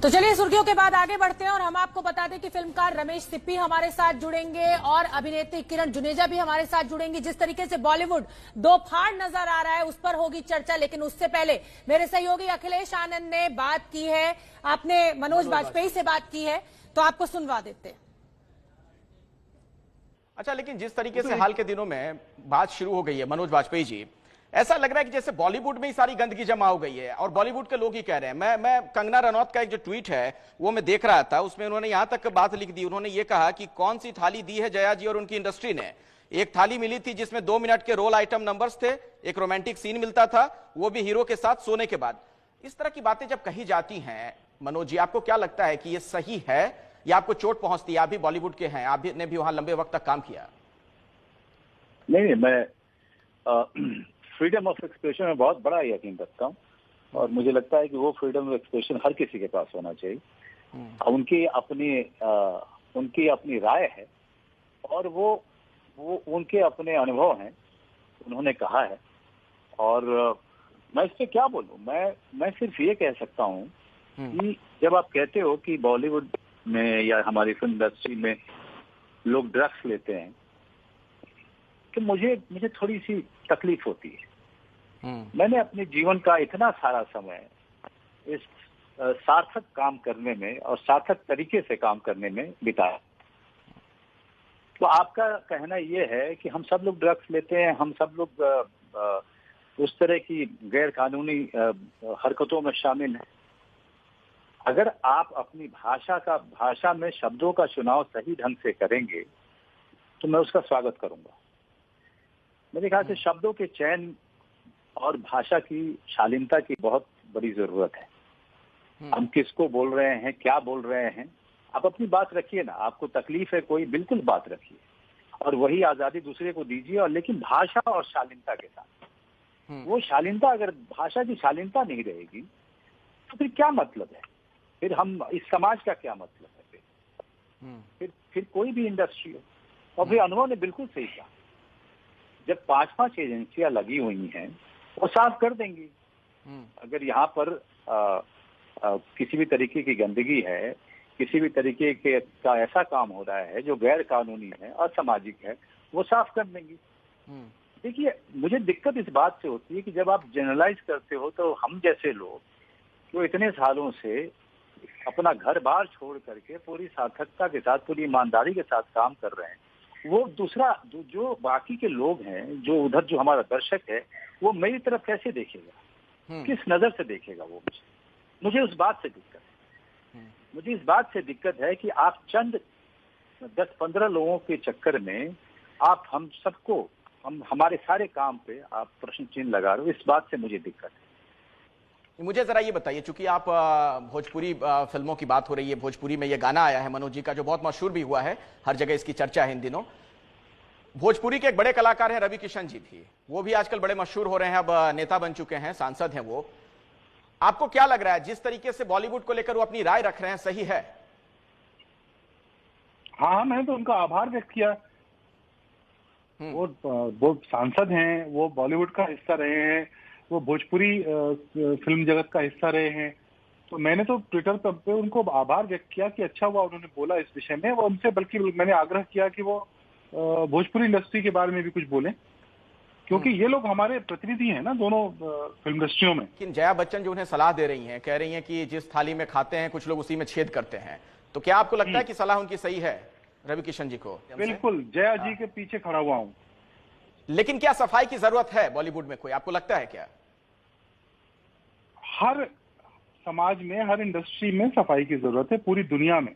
तो चलिए सुर्खियों के बाद आगे बढ़ते हैं और हम आपको बता दें कि फिल्मकार रमेश सिप्पी हमारे साथ जुड़ेंगे और अभिनेत्री किरण जुनेजा भी हमारे साथ जुड़ेंगी। जिस तरीके से बॉलीवुड दो फाड़ नजर आ रहा है उस पर होगी चर्चा, लेकिन उससे पहले मेरे सहयोगी अखिलेश आनंद ने बात की है, आपने मनोज वाजपेयी से बात की है, तो आपको सुनवा देते हैं। अच्छा, लेकिन जिस तरीके से हाल के दिनों में बात शुरू हो गई है मनोज वाजपेयी जी, ऐसा लग रहा है कि जैसे बॉलीवुड में ही सारी गंदगी जमा हो गई है और बॉलीवुड के लोग ही कह रहे हैं। मैं कंगना रनौत का एक जो ट्वीट है वो मैं देख रहा था, उसमें उन्होंने यहां तक बात लिख दी। उन्होंने ये कहा कि कौन सी थाली दी है जया जी और उनकी इंडस्ट्री ने। एक थाली मिली थी जिसमें 2 मिनट के रोल आइटम नंबर्स थे, एक रोमांटिक सीन मिलता था, वो भी हीरो के साथ सोने के बाद। इस तरह की बातें जब कही जाती हैं मनोज जी, आपको क्या लगता है कि ये सही है या आपको चोट पहुंचती है? आप भी बॉलीवुड के हैं, आप ने भी वहां लंबे वक्त तक काम किया। नहीं, मैं फ्रीडम ऑफ एक्सप्रेशन में बहुत बड़ा यकीन रखता हूँ और मुझे लगता है कि वो फ्रीडम ऑफ एक्सप्रेशन हर किसी के पास होना चाहिए। उनकी अपनी राय है और वो उनके अपने अनुभव हैं, उन्होंने कहा है। और मैं इस पे क्या बोलूं, मैं सिर्फ ये कह सकता हूँ कि जब आप कहते हो कि बॉलीवुड में या हमारी फिल्म इंडस्ट्री में लोग ड्रग्स लेते हैं तो मुझे थोड़ी सी तकलीफ होती है। मैंने अपने जीवन का इतना सारा समय इस सार्थक काम करने में और सार्थक तरीके से काम करने में बिताया। तो आपका कहना यह है कि हम सब लोग ड्रग्स लेते हैं, हम सब लोग उस तरह की गैर कानूनी हरकतों में शामिल हैं। अगर आप अपनी भाषा में शब्दों का चुनाव सही ढंग से करेंगे तो मैं उसका स्वागत करूंगा। मेरे ख्याल से शब्दों के चयन और भाषा की शालीनता की बहुत बड़ी जरूरत है। हम किसको बोल रहे हैं, क्या बोल रहे हैं, आप अपनी बात रखिए ना। आपको तकलीफ है कोई, बिल्कुल बात रखिए और वही आजादी दूसरे को दीजिए, और लेकिन भाषा और शालीनता के साथ। वो शालीनता, अगर भाषा की शालीनता नहीं रहेगी तो फिर क्या मतलब है? फिर हम इस समाज का क्या मतलब है? फिर कोई भी इंडस्ट्री हो। और फिर अनुभव ने बिल्कुल सही कहा, जब 5-5 एजेंसियां लगी हुई हैं वो साफ कर देंगी। अगर यहाँ पर किसी भी तरीके की गंदगी है, किसी भी तरीके का ऐसा काम हो रहा है जो गैर कानूनी है, असामाजिक है, वो साफ कर देंगी। देखिए, मुझे दिक्कत इस बात से होती है कि जब आप जनरलाइज करते हो तो हम जैसे लोग जो इतने सालों से अपना घर बार छोड़ करके पूरी सार्थकता के साथ, पूरी ईमानदारी के साथ काम कर रहे हैं, वो दूसरा जो बाकी के लोग हैं, जो उधर जो हमारा दर्शक है, वो मेरी तरफ कैसे देखेगा, किस नजर से देखेगा? वो मुझे उस बात से दिक्कत है। मुझे इस बात से दिक्कत है कि आप चंद 10-15 लोगों के चक्कर में आप हम सबको, हमारे सारे काम पे आप प्रश्न चिन्ह लगा रहे हो। इस बात से मुझे दिक्कत है। मुझे जरा ये बताइए, चूंकि आप भोजपुरी फिल्मों की बात हो रही है, भोजपुरी में ये गाना आया है मनोज जी का जो बहुत मशहूर भी हुआ है, हर जगह इसकी चर्चा है इन दिनों। भोजपुरी के एक बड़े कलाकार हैं रवि किशन जी भी, वो भी आजकल बड़े मशहूर हो रहे हैं, अब नेता बन चुके हैं, सांसद हैं वो। आपको क्या लग रहा है जिस तरीके से बॉलीवुड को लेकर वो अपनी राय रख रहे हैं, सही है? हाँ, मैंने तो उनका आभार व्यक्त किया। वो सांसद हैं, वो बॉलीवुड का हिस्सा रहे हैं, वो भोजपुरी फिल्म जगत का हिस्सा रहे हैं। तो मैंने तो ट्विटर पे उनको आभार व्यक्त किया कि अच्छा हुआ उन्होंने बोला इस विषय में। वो उनसे बल्कि मैंने आग्रह किया कि वो भोजपुरी इंडस्ट्री के बारे में भी कुछ बोलें, क्योंकि ये लोग हमारे प्रतिनिधि हैं ना दोनों फिल्म इंडस्ट्रियों में। लेकिन जया बच्चन जो उन्हें सलाह दे रही हैं, कह रही हैं कि जिस थाली में खाते हैं कुछ लोग उसी में छेद करते हैं, तो क्या आपको लगता है कि सलाह उनकी सही है रवि किशन जी को? बिल्कुल, जया जी के पीछे खड़ा हुआ हूं। लेकिन क्या सफाई की जरूरत है बॉलीवुड में कोई, आपको लगता है क्या? हर समाज में, हर इंडस्ट्री में सफाई की जरूरत है, पूरी दुनिया में।